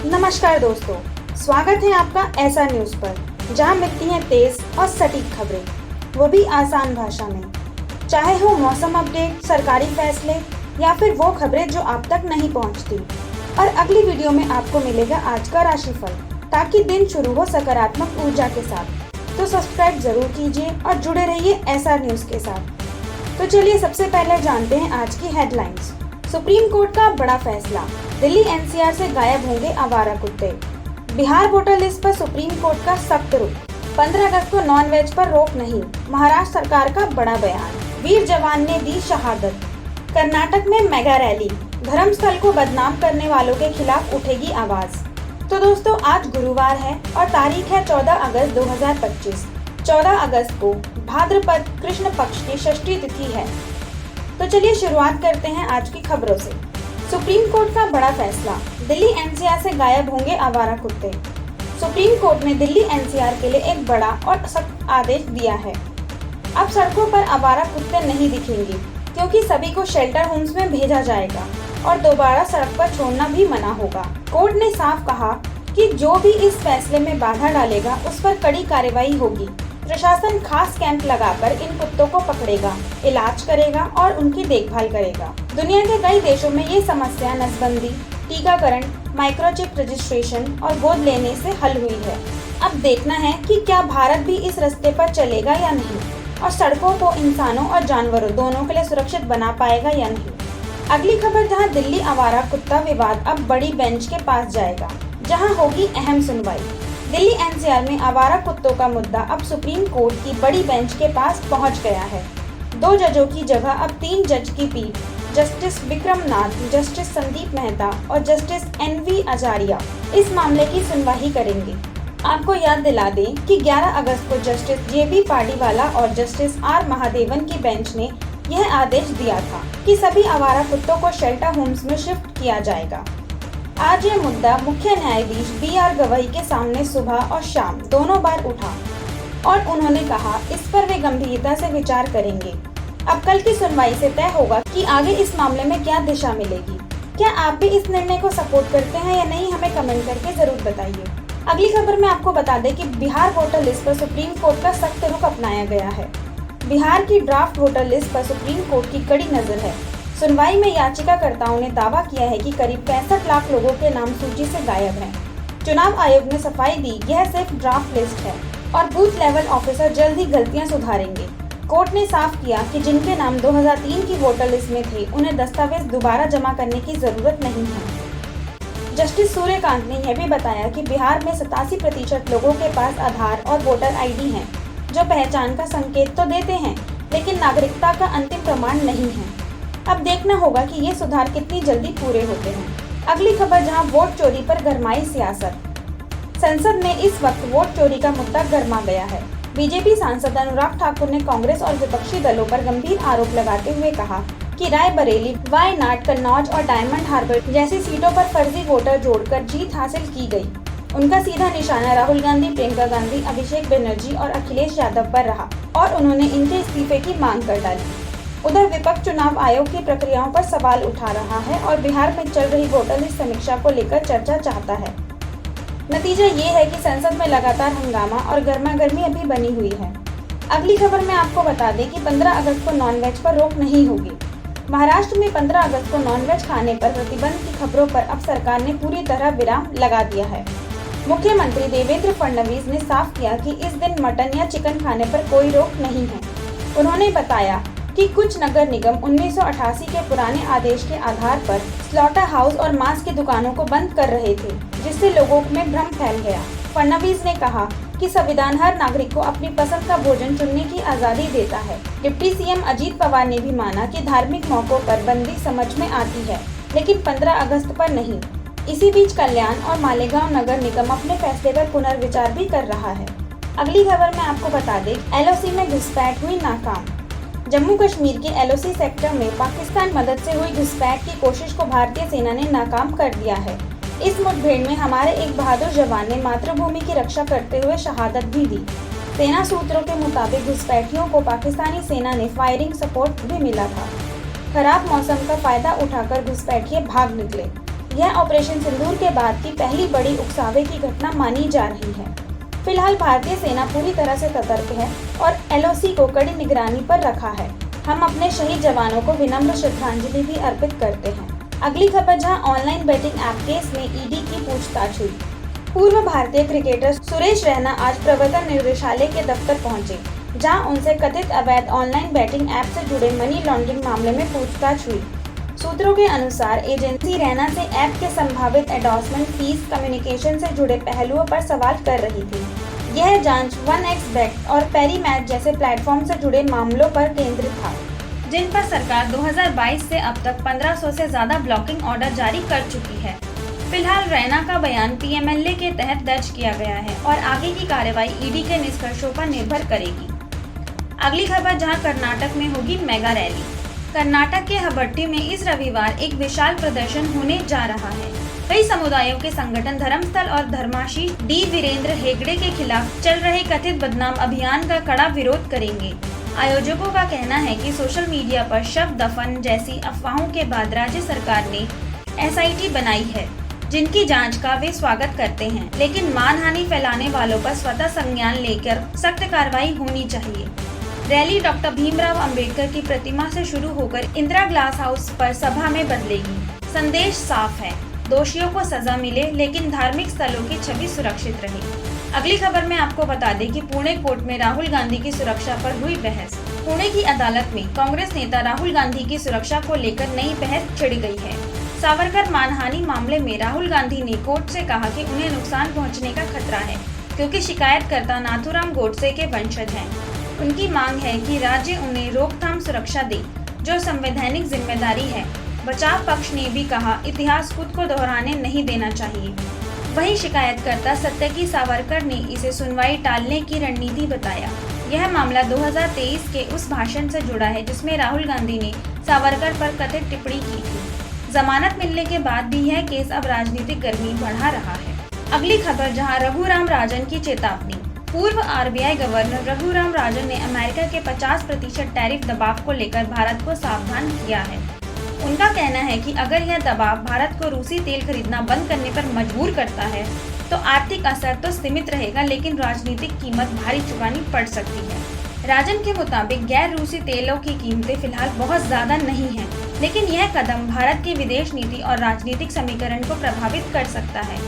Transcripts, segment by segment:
नमस्कार दोस्तों, स्वागत है आपका ऐसा न्यूज पर, जहां मिलती हैं तेज और सटीक खबरें, वो भी आसान भाषा में। चाहे हो मौसम अपडेट, सरकारी फैसले या फिर वो खबरें जो आप तक नहीं पहुंचती। और अगली वीडियो में आपको मिलेगा आज का राशिफल, ताकि दिन शुरू हो सकारात्मक ऊर्जा के साथ। तो सब्सक्राइब जरूर कीजिए और जुड़े रहिए ऐसा न्यूज के साथ। तो चलिए सबसे पहले जानते हैं आज की हेडलाइंस। सुप्रीम कोर्ट का बड़ा फैसला, दिल्ली एनसीआर से गायब होंगे आवारा कुत्ते। बिहार वोटर लिस्ट पर सुप्रीम कोर्ट का सख्त रुख। 15 अगस्त को नॉन वेज पर रोक नहीं, महाराष्ट्र सरकार का बड़ा बयान। वीर जवान ने दी शहादत। कर्नाटक में मेगा रैली, धर्मस्थल को बदनाम करने वालों के खिलाफ उठेगी आवाज। तो दोस्तों, आज गुरुवार है और तारीख है 14 अगस्त 2025। 14 अगस्त को भाद्रपद कृष्ण पक्ष की षष्ठी तिथि है। तो चलिए शुरुआत करते हैं आज की खबरों से। सुप्रीम कोर्ट का बड़ा फैसला, दिल्ली एनसीआर से गायब होंगे आवारा कुत्ते। सुप्रीम कोर्ट ने दिल्ली एनसीआर के लिए एक बड़ा और सख्त आदेश दिया है। अब सड़कों पर आवारा कुत्ते नहीं दिखेंगे, क्योंकि सभी को शेल्टर होम्स में भेजा जाएगा और दोबारा सड़क पर छोड़ना भी मना होगा। कोर्ट ने साफ कहा कि जो भी इस फैसले में बाधा डालेगा उस पर कड़ी कार्रवाई होगी। प्रशासन खास कैंप लगाकर इन कुत्तों को पकड़ेगा, इलाज करेगा और उनकी देखभाल करेगा। दुनिया के कई देशों में ये समस्या नसबंदी, टीकाकरण, माइक्रोचिप रजिस्ट्रेशन और गोद लेने से हल हुई है। अब देखना है कि क्या भारत भी इस रास्ते पर चलेगा या नहीं, और सड़कों को इंसानों और जानवरों दोनों के लिए सुरक्षित बना पाएगा या नहीं। अगली खबर, जहां दिल्ली आवारा कुत्ता विवाद अब बड़ी बेंच के पास जाएगा, जहां होगी अहम सुनवाई। दिल्ली एनसीआर में आवारा कुत्तों का मुद्दा अब सुप्रीम कोर्ट की बड़ी बेंच के पास पहुंच गया है। 2 जजों की जगह अब 3 जज की पीठ, जस्टिस विक्रम नाथ, जस्टिस संदीप मेहता और जस्टिस NV आचार्य इस मामले की सुनवाई करेंगे। आपको याद दिला दें कि 11 अगस्त को जस्टिस JB पार्डीवाला और जस्टिस R महादेवन की बेंच ने यह आदेश दिया था कि सभी आवारा कुत्तों को शेल्टर होम्स में शिफ्ट किया जाएगा। आज ये मुद्दा मुख्य न्यायाधीश BR गवई के सामने सुबह और शाम दोनों बार उठा और उन्होंने कहा इस पर वे गंभीरता से विचार करेंगे। अब कल की सुनवाई से तय होगा कि आगे इस मामले में क्या दिशा मिलेगी। क्या आप भी इस निर्णय को सपोर्ट करते हैं या नहीं, हमें कमेंट करके जरूर बताइए। अगली खबर में आपको बता दें कि बिहार वोटर लिस्ट पर सुप्रीम कोर्ट का सख्त रुख अपनाया गया है। बिहार की ड्राफ्ट वोटर लिस्ट पर सुप्रीम कोर्ट की कड़ी नजर है। सुनवाई में याचिकाकर्ताओं ने दावा किया है कि करीब 65 लाख लोगों के नाम सूची से गायब हैं। चुनाव आयोग ने सफाई दी, यह सिर्फ ड्राफ्ट लिस्ट है और बूथ लेवल ऑफिसर जल्द ही गलतियां सुधारेंगे। कोर्ट ने साफ किया कि जिनके नाम 2003 की वोटर लिस्ट में थे, उन्हें दस्तावेज दोबारा जमा करने की जरूरत नहीं है। जस्टिस सूर्यकांत ने यह भी बताया कि बिहार में 87% लोगों के पास आधार और वोटर ID है, जो पहचान का संकेत तो देते हैं, लेकिन नागरिकता का अंतिम प्रमाण नहीं है। अब देखना होगा कि ये सुधार कितनी जल्दी पूरे होते हैं। अगली खबर, जहां वोट चोरी पर गरमाई सियासत। संसद में इस वक्त वोट चोरी का मुद्दा गरमा गया है। बीजेपी सांसद अनुराग ठाकुर ने कांग्रेस और विपक्षी दलों पर गंभीर आरोप लगाते हुए कहा कि रायबरेली, वायनाड, कन्नौज और डायमंड हार्बर जैसी सीटों पर फर्जी वोटर जोड़कर जीत हासिल की गई। उनका सीधा निशाना राहुल गांधी, प्रियंका गांधी, अभिषेक बनर्जी और अखिलेश यादव पर रहा और उन्होंने इनके इस्तीफे की मांग कर डाली। उधर विपक्ष चुनाव आयोग की प्रक्रियाओं पर सवाल उठा रहा है और बिहार में चल रही वोटर लिस्ट समीक्षा को लेकर चर्चा चाहता है। नतीजा ये है कि संसद में लगातार हंगामा और गर्मागर्मी अभी बनी हुई है। अगली खबर में आपको बता दें कि 15 अगस्त को नॉनवेज पर रोक नहीं होगी। महाराष्ट्र में 15 अगस्त को नॉनवेज खाने पर प्रतिबंध की खबरों पर अब सरकार ने पूरी तरह विराम लगा दिया है। मुख्यमंत्री देवेंद्र फडणवीस ने साफ किया कि इस दिन मटन या चिकन खाने पर कोई रोक नहीं है। उन्होंने बताया कि कुछ नगर निगम 1988 के पुराने आदेश के आधार पर स्लॉटर हाउस और मांस की दुकानों को बंद कर रहे थे, जिससे लोगों में भ्रम फैल गया। फडणवीस ने कहा कि संविधान हर नागरिक को अपनी पसंद का भोजन चुनने की आजादी देता है। डिप्टी CM अजीत पवार ने भी माना कि धार्मिक मौकों पर बंदी समझ में आती है, लेकिन 15 अगस्त पर नहीं। इसी बीच कल्याण और मालेगांव नगर निगम अपने फैसले पर पुनर्विचार भी कर रहा है। अगली खबर में आपको बता दें, LOC में घुसपैठ हुई नाकाम। जम्मू कश्मीर के LOC सेक्टर में पाकिस्तान मदद से हुई घुसपैठ की कोशिश को भारतीय सेना ने नाकाम कर दिया है। इस मुठभेड़ में हमारे एक बहादुर जवान ने मातृभूमि की रक्षा करते हुए शहादत भी दी। सेना सूत्रों के मुताबिक घुसपैठियों को पाकिस्तानी सेना ने फायरिंग सपोर्ट भी मिला था। खराब मौसम का फायदा उठाकर घुसपैठिए भाग निकले, यह ऑपरेशन सिंदूर के बाद की पहली बड़ी उकसावे की घटना मानी जा रही है। फिलहाल भारतीय सेना पूरी तरह से सतर्क है और एलओसी को कड़ी निगरानी पर रखा है। हम अपने शहीद जवानों को विनम्र श्रद्धांजलि भी अर्पित करते हैं। अगली खबर, जहां ऑनलाइन बेटिंग ऐप केस में ईडी की पूछताछ हुई। पूर्व भारतीय क्रिकेटर सुरेश रैना आज प्रवर्तन निदेशालय के दफ्तर पहुंचे, जहां उनसे कथित अवैध ऑनलाइन बेटिंग ऐप से जुड़े मनी लॉन्ड्रिंग मामले में पूछताछ हुई। सूत्रों के अनुसार एजेंसी रैना से ऐप के संभावित एंडोर्समेंट फीस, कम्युनिकेशन से जुड़े पहलुओं पर सवाल कर रही थी। यह जांच 1xBet और पेरीमैच जैसे प्लेटफॉर्म से जुड़े मामलों पर केंद्रित था, जिन पर सरकार 2022 से अब तक 1500 से ज्यादा ब्लॉकिंग ऑर्डर जारी कर चुकी है। फिलहाल रैना का बयान पीएमएलए के तहत दर्ज किया गया है और आगे की कार्रवाई ईडी के निष्कर्षों पर निर्भर करेगी। अगली खबर, जहां कर्नाटक में होगी मेगा रैली। कर्नाटक के हबट्टी में इस रविवार एक विशाल प्रदर्शन होने जा रहा है। कई समुदायों के संगठन धर्मस्थल और धर्माशीष डी वीरेंद्र हेगड़े के खिलाफ चल रहे कथित बदनाम अभियान का कड़ा विरोध करेंगे। आयोजकों का कहना है कि सोशल मीडिया पर शव दफन जैसी अफवाहों के बाद राज्य सरकार ने एसआईटी बनाई है, जिनकी जांच का वे स्वागत करते हैं, लेकिन मानहानि फैलाने वालों पर स्वतः संज्ञान लेकर सख्त कार्रवाई होनी चाहिए। रैली डॉक्टर भीमराव अंबेडकर की प्रतिमा से शुरू होकर इंदिरा ग्लास हाउस पर सभा में बदलेगी। संदेश साफ है, दोषियों को सजा मिले लेकिन धार्मिक स्थलों की छवि सुरक्षित रहे। अगली खबर में आपको बता दें कि पुणे कोर्ट में राहुल गांधी की सुरक्षा पर हुई बहस। पुणे की अदालत में कांग्रेस नेता राहुल गांधी की सुरक्षा को लेकर नई बहस छिड़ गई है। सावरकर मानहानि मामले में राहुल गांधी ने कोर्ट से कहा कि उन्हें नुकसान पहुंचने का खतरा है, क्योंकि शिकायतकर्ता नाथूराम गोडसे के वंशज हैं। उनकी मांग है कि राज्य उन्हें रोकथाम सुरक्षा दे, जो संवैधानिक जिम्मेदारी है। बचाव पक्ष ने भी कहा, इतिहास खुद को दोहराने नहीं देना चाहिए। वहीं शिकायतकर्ता सत्यकी सावरकर ने इसे सुनवाई टालने की रणनीति बताया। यह मामला 2023 के उस भाषण से जुड़ा है जिसमें राहुल गांधी ने सावरकर पर कथित टिप्पणी की थी। जमानत मिलने के बाद भी यह केस अब राजनीतिक गर्मी बढ़ा रहा है। अगली खबर, जहां रघुराम राजन की चेतावनी। पूर्व आरबीआई गवर्नर रघुराम राजन ने अमेरिका के 50% टैरिफ दबाव को लेकर भारत को सावधान किया है। उनका कहना है कि अगर यह दबाव भारत को रूसी तेल खरीदना बंद करने पर मजबूर करता है तो आर्थिक असर तो सीमित रहेगा, लेकिन राजनीतिक कीमत भारी चुकानी पड़ सकती है। राजन के मुताबिक गैर रूसी तेलों की कीमतें फिलहाल बहुत ज्यादा नहीं हैं, लेकिन यह कदम भारत की विदेश नीति और राजनीतिक समीकरण को प्रभावित कर सकता है।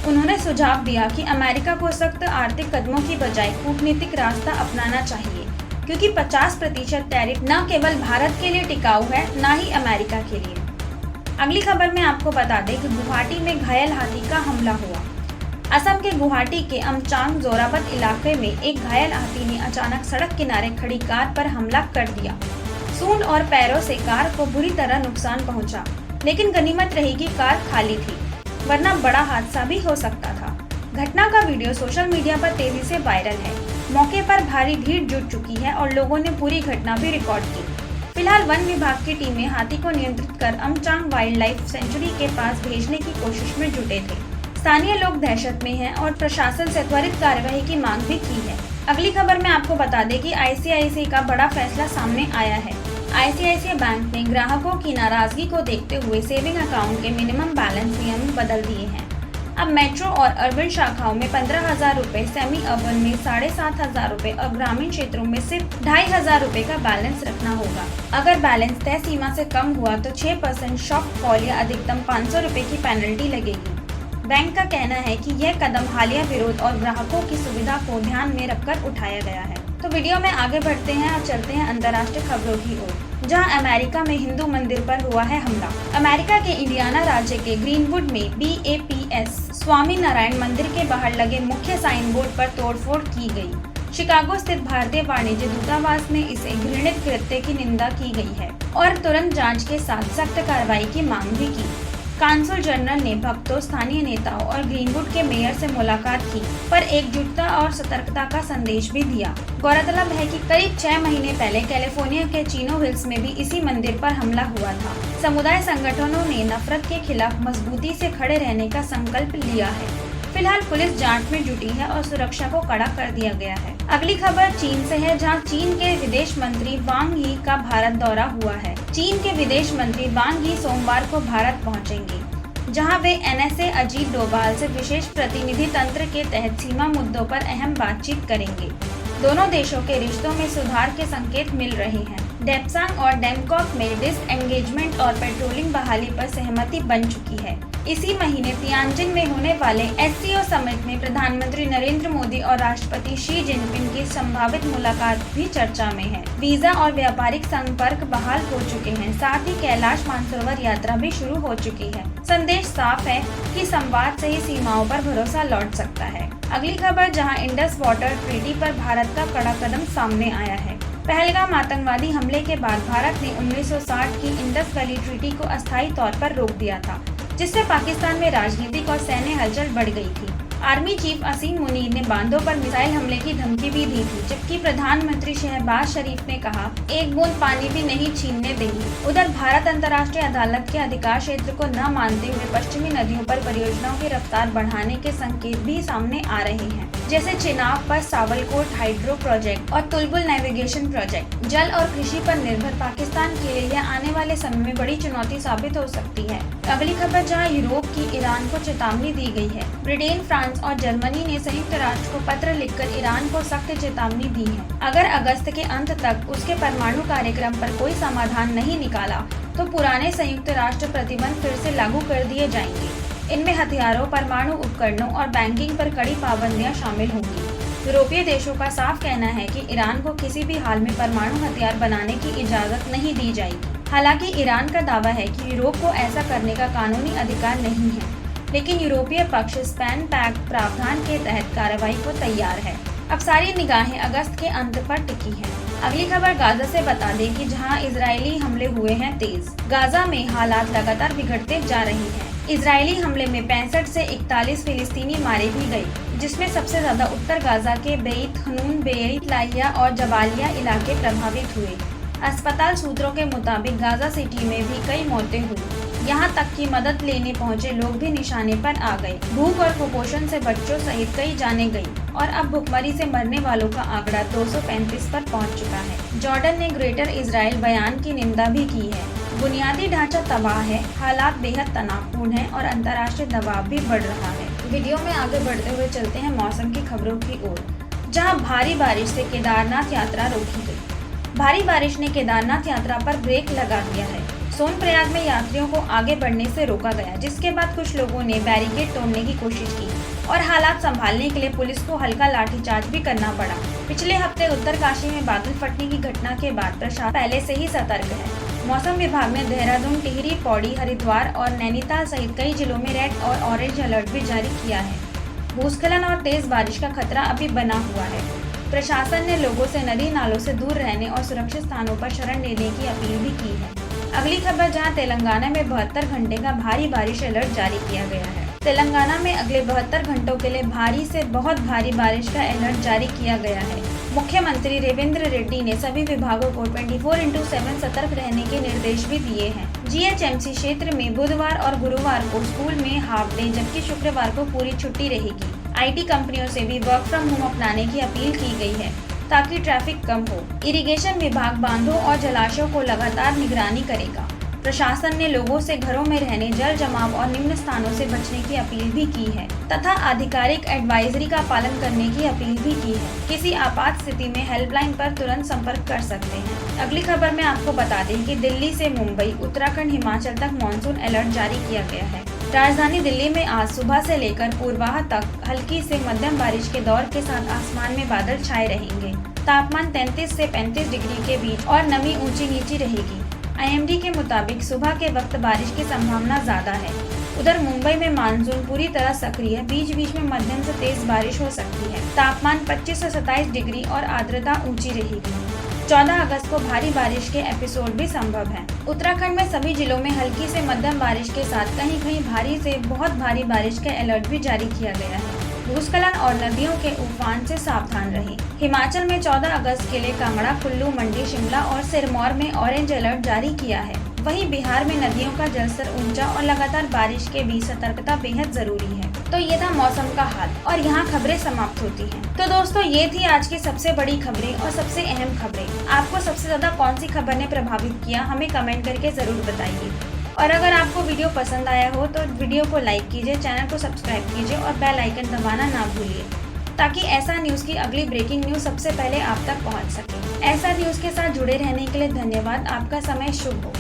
उन्होंने सुझाव दिया कि अमेरिका को सख्त आर्थिक कदमों की बजाय कूटनीतिक रास्ता अपनाना चाहिए, क्योंकि 50% टैरिफ न केवल भारत के लिए टिकाऊ है, न ही अमेरिका के लिए। अगली खबर में आपको बता दें कि गुवाहाटी में घायल हाथी का हमला हुआ। असम के गुवाहाटी के अमचांग जोराबत इलाके में एक घायल हाथी ने अचानक सड़क किनारे खड़ी कार पर हमला कर दिया। सूंड और पैरों से कार को बुरी तरह नुकसान पहुंचा, लेकिन गनीमत रही कि कार खाली थी, वरना बड़ा हादसा भी हो सकता था। घटना का वीडियो सोशल मीडिया पर तेजी से वायरल है। मौके पर भारी भीड़ जुट चुकी है और लोगों ने पूरी घटना भी रिकॉर्ड की। फिलहाल वन विभाग की टीमें हाथी को नियंत्रित कर अमचांग वाइल्ड लाइफ सेंचुरी के पास भेजने की कोशिश में जुटे थे। स्थानीय लोग दहशत में हैं और प्रशासन से त्वरित कार्यवाही की मांग भी की है। अगली खबर में आपको बता दें कि आईसीआईसीआई का बड़ा फैसला सामने आया है। आईसीआईसीआई बैंक ने ग्राहकों की नाराजगी को देखते हुए सेविंग अकाउंट के मिनिमम बैलेंस नियम बदल दिए हैं। अब मेट्रो और अर्बन शाखाओं में 15,000 रुपए, सेमी अर्बन में 7,500 रुपए और ग्रामीण क्षेत्रों में सिर्फ 2,500 रुपए का बैलेंस रखना होगा। अगर बैलेंस तय सीमा से कम हुआ तो 6% शॉर्टफॉल या अधिकतम 500 रुपए की पेनल्टी लगेगी। बैंक का कहना है कि यह कदम हालिया विरोध और ग्राहकों की सुविधा को ध्यान में रखकर उठाया गया है। तो वीडियो में आगे बढ़ते हैं और चलते हैं अंतर्राष्ट्रीय खबरों की ओर, जहां अमेरिका में हिंदू मंदिर पर हुआ है हमला। अमेरिका के इंडियाना राज्य के ग्रीनवुड में BAPS स्वामी नारायण मंदिर के बाहर लगे मुख्य साइन बोर्ड पर तोड़फोड़ की गई। शिकागो स्थित भारतीय वाणिज्य दूतावास में इसे घृणित कृत्य की निंदा की गई है और तुरंत जांच के साथ सख्त कार्रवाई की मांग भी की। कांसुल जनरल ने भक्तों, स्थानीय नेताओं और ग्रीनवुड के मेयर से मुलाकात की, पर एकजुटता और सतर्कता का संदेश भी दिया। गौरतलब है कि करीब 6 महीने पहले कैलिफोर्निया के चिनो हिल्स में भी इसी मंदिर पर हमला हुआ था। समुदाय संगठनों ने नफरत के खिलाफ मजबूती से खड़े रहने का संकल्प लिया है। फिलहाल पुलिस जांच में जुटी है और सुरक्षा को कड़ा कर दिया गया है। अगली खबर चीन से है, जहां चीन के विदेश मंत्री वांग यी का भारत दौरा हुआ है। चीन के विदेश मंत्री वांग यी सोमवार को भारत पहुंचेंगे। जहां वे NSA अजीत डोभाल से विशेष प्रतिनिधि तंत्र के तहत सीमा मुद्दों पर अहम बातचीत करेंगे। दोनों देशों के रिश्तों में सुधार के संकेत मिल रहे हैं। डेप्सांग और डेमकॉक में डिसएंगेजमेंट और पेट्रोलिंग बहाली पर सहमति बन चुकी है। इसी महीने तियानजिन में होने वाले SCO समिट में प्रधानमंत्री नरेंद्र मोदी और राष्ट्रपति शी जिनपिंग की संभावित मुलाकात भी चर्चा में है। वीजा और व्यापारिक संपर्क बहाल हो चुके हैं, साथ ही कैलाश मानसरोवर यात्रा भी शुरू हो चुकी है। संदेश साफ है कि संवाद से ही सीमाओं पर भरोसा लौट सकता है। अगली खबर, जहां इंडस वाटर ट्रीटी पर भारत का कड़ा कदम सामने आया है। पहलगाम आतंकवादी हमले के बाद भारत ने 1960 की इंडस वैली ट्रीटी को अस्थायी तौर पर रोक दिया था, जिससे पाकिस्तान में राजनीतिक और सैन्य हलचल बढ़ गई थी। आर्मी चीफ असीम मुनीर ने बांधों पर मिसाइल हमले की धमकी भी दी थी, जबकि प्रधानमंत्री शहबाज शरीफ ने कहा, एक बूंद पानी भी नहीं छीनने देंगे। उधर भारत अंतर्राष्ट्रीय अदालत के अधिकार क्षेत्र को न मानते हुए पश्चिमी नदियों पर परियोजनाओं की रफ्तार बढ़ाने के संकेत भी सामने आ रहे हैं, जैसे चिनाब पर सावलकोट हाइड्रो प्रोजेक्ट और तुलबुल नेविगेशन प्रोजेक्ट। जल और कृषि पर निर्भर पाकिस्तान के लिए यह आने वाले समय में बड़ी चुनौती साबित हो सकती है। अगली खबर, जहां यूरोप की ईरान को चेतावनी दी गई है। ब्रिटेन, फ्रांस और जर्मनी ने संयुक्त राष्ट्र को पत्र लिखकर ईरान को सख्त चेतावनी दी है। अगर अगस्त के अंत तक उसके परमाणु कार्यक्रम पर कोई समाधान नहीं निकाला तो पुराने संयुक्त राष्ट्र प्रतिबंध फिर से लागू कर दिए जाएंगे। इनमें हथियारों, परमाणु उपकरणों और बैंकिंग पर कड़ी पाबंदियां शामिल होंगी। यूरोपीय देशों का साफ कहना है कि ईरान को किसी भी हाल में परमाणु हथियार बनाने की इजाजत नहीं दी जाएगी। हालांकि ईरान का दावा है कि यूरोप को ऐसा करने का कानूनी अधिकार नहीं है, लेकिन यूरोपीय पक्ष स्पैन पैक्ट प्रावधान के तहत कार्रवाई को तैयार है। अब सारी निगाहें अगस्त के अंत पर टिकी हैं। अगली खबर गाजा से बता दें कि जहां इजरायली हमले हुए हैं तेज। गाजा में हालात लगातार बिगड़ते जा रही हैं। इजरायली हमले में 65 से 41 फिलिस्तीनी मारे भी गए, जिसमें सबसे ज्यादा उत्तर गाजा के बेइत हनून, बेइत लाहिया और जबालिया इलाके प्रभावित हुए। अस्पताल सूत्रों के मुताबिक गाजा सिटी में भी कई मौतें हुई। यहाँ तक कि मदद लेने पहुँचे लोग भी निशाने पर आ गए। भूख और कुपोषण से बच्चों सहित कई जानें गई और अब भुखमरी से मरने वालों का आंकड़ा 235 पर पहुँच चुका है। जॉर्डन ने ग्रेटर इजराइल बयान की निंदा भी की है। बुनियादी ढांचा तबाह है, हालात बेहद तनावपूर्ण है और अंतर्राष्ट्रीय दबाव भी बढ़ रहा है। वीडियो में आगे बढ़ते हुए चलते हैं मौसम की खबरों की ओर, जहां भारी बारिश से केदारनाथ यात्रा रोकी गई। भारी बारिश ने केदारनाथ यात्रा पर ब्रेक लगा दिया है। सोनप्रयाग में यात्रियों को आगे बढ़ने से रोका गया, जिसके बाद कुछ लोगों ने बैरिकेड तोड़ने की कोशिश की और हालात संभालने के लिए पुलिस को हल्का लाठीचार्ज भी करना पड़ा। पिछले हफ्ते उत्तरकाशी में बादल फटने की घटना के बाद प्रशासन पहले से ही सतर्क है। मौसम विभाग ने देहरादून, टिहरी, पौड़ी, हरिद्वार और नैनीताल सहित कई जिलों में रेड और ऑरेंज अलर्ट भी जारी किया है। भूस्खलन और तेज बारिश का खतरा अभी बना हुआ है। प्रशासन ने लोगों से नदी नालों से दूर रहने और सुरक्षित स्थानों पर शरण लेने की अपील भी की है। अगली खबर, जहां तेलंगाना में 72 घंटे का भारी बारिश अलर्ट जारी किया गया है। तेलंगाना में अगले 72 घंटों के लिए भारी से बहुत भारी बारिश का अलर्ट जारी किया गया है। मुख्यमंत्री रेवेंद्र रेड्डी ने सभी विभागों को 24/7 सतर्क रहने के निर्देश भी दिए हैं। GHMC क्षेत्र में बुधवार और गुरुवार को स्कूल में हाफ डे, जबकि शुक्रवार को पूरी छुट्टी रहेगी। IT कंपनियों से भी वर्क फ्रॉम होम अपनाने की अपील की गई है, ताकि ट्रैफिक कम हो। इरिगेशन विभाग बांधों और जलाशयों को लगातार निगरानी करेगा। प्रशासन ने लोगों से घरों में रहने, जल जमाव और निम्न स्थानों से बचने की अपील भी की है तथा आधिकारिक एडवाइजरी का पालन करने की अपील भी की है। किसी आपात स्थिति में हेल्पलाइन पर तुरंत संपर्क कर सकते हैं। अगली खबर में आपको बता दें कि दिल्ली से मुंबई, उत्तराखंड, हिमाचल तक मानसून अलर्ट जारी किया गया है। राजधानी दिल्ली में आज सुबह से लेकर पूर्वाह तक हल्की से मध्यम बारिश के दौर के साथ आसमान में बादल छाए रहेंगे। तापमान 33 से 35 डिग्री के बीच और नमी ऊंची नीची रहेगी। IMD के मुताबिक सुबह के वक्त बारिश की संभावना ज्यादा है। उधर मुंबई में मानसून पूरी तरह सक्रिय है, बीच बीच में मध्यम से तेज बारिश हो सकती है। तापमान 25 से 27 डिग्री और आर्द्रता ऊंची रहेगी। 14 अगस्त को भारी बारिश के एपिसोड भी संभव हैं। उत्तराखंड में सभी जिलों में हल्की से मध्यम बारिश के साथ कहीं कहीं भारी से बहुत भारी बारिश का अलर्ट भी जारी किया गया है। भूस्खलन और नदियों के उफान से सावधान रहें। हिमाचल में 14 अगस्त के लिए कांगड़ा, कुल्लू, मंडी, शिमला और सिरमौर में ऑरेंज अलर्ट जारी किया है। वहीं बिहार में नदियों का जलस्तर ऊंचा और लगातार बारिश के बीच सतर्कता बेहद जरूरी है। तो ये था मौसम का हाल और यहाँ खबरें समाप्त होती हैं। तो दोस्तों, ये थी आज की सबसे बड़ी खबरें और सबसे अहम खबरें। आपको सबसे ज्यादा कौन सी खबर ने प्रभावित किया, हमें कमेंट करके जरूर बताइए। और अगर आपको वीडियो पसंद आया हो तो वीडियो को लाइक कीजिए, चैनल को सब्सक्राइब कीजिए और बेल आइकन दबाना ना भूलिए, ताकि ऐसा न्यूज़ की अगली ब्रेकिंग न्यूज़ सबसे पहले आप तक पहुंच सके। ऐसा न्यूज़ के साथ जुड़े रहने के लिए धन्यवाद। आपका समय शुभ हो।